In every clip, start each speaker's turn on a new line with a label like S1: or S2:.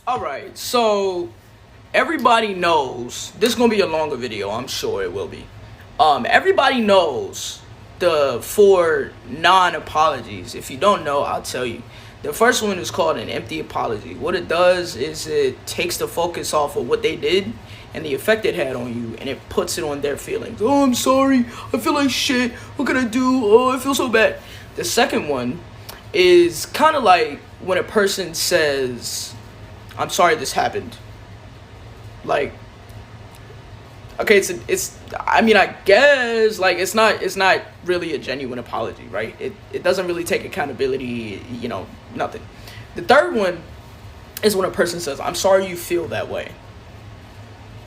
S1: All right, so everybody knows this is gonna be a longer video. I'm sure it will be. Everybody knows the four non-apologies. If you don't know, I'll tell you. The first one is called an empty apology. What it does is it takes the focus off of what they did and the effect it had on you, and it puts it on their feelings. Oh, I'm sorry. I feel like shit. What can I do? Oh, I feel so bad. The second one is kind of like when a person says, I'm sorry this happened. Like, okay, I mean, I guess, like, it's not really a genuine apology, right? It doesn't really take accountability, nothing. The third one is when a person says, I'm sorry you feel that way.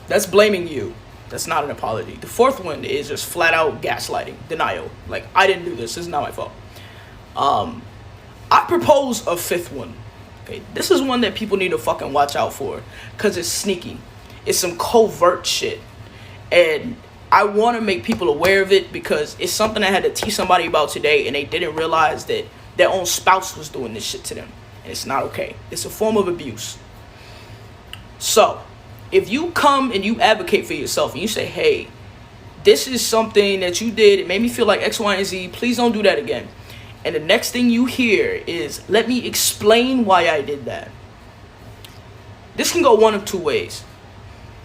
S1: That's blaming you. That's not an apology. The fourth one is just flat out gaslighting, denial. Like, I didn't do this. This is not my fault. I propose a fifth one. Okay, this is one that people need to fucking watch out for, because it's sneaky. It's some covert shit. And I want to make people aware of it because it's something I had to teach somebody about today, and they didn't realize that their own spouse was doing this shit to them. And it's not okay. It's a form of abuse. So, if you come and you advocate for yourself and you say, hey, this is something that you did, it made me feel like X, Y, and Z, please don't do that again. And the next thing you hear is, let me explain why I did that. This can go one of two ways.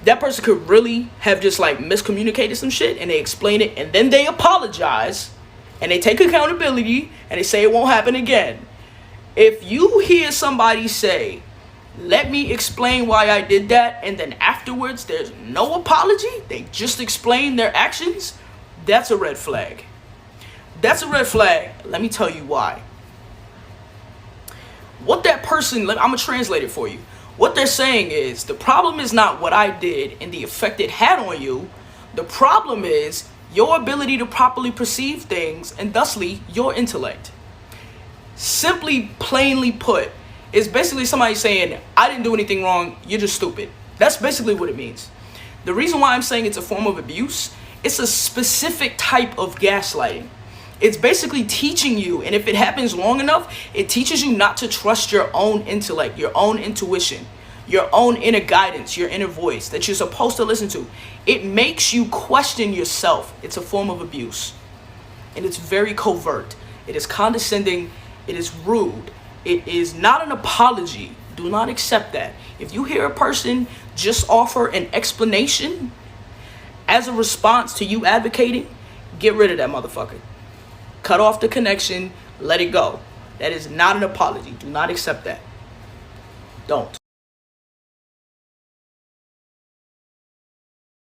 S1: That person could really have just like miscommunicated some shit and they explain it and then they apologize and they take accountability and they say it won't happen again. If you hear somebody say, let me explain why I did that, and then afterwards there's no apology, they just explain their actions, that's a red flag. That's a red flag. Let me tell you why. What that person, I'm going to translate it for you. What they're saying is, the problem is not what I did and the effect it had on you. The problem is your ability to properly perceive things and thusly your intellect. Simply, plainly put, is basically somebody saying, I didn't do anything wrong, you're just stupid. That's basically what it means. The reason why I'm saying it's a form of abuse, it's a specific type of gaslighting. It's basically teaching you, and if it happens long enough, it teaches you not to trust your own intellect, your own intuition, your own inner guidance, your inner voice that you're supposed to listen to. It makes you question yourself. It's a form of abuse. And it's very covert. It is condescending. It is rude. It is not an apology. Do not accept that. If you hear a person just offer an explanation as a response to you advocating, get rid of that motherfucker. Cut off the connection, let it go. That is not an apology. Do not accept that. Don't.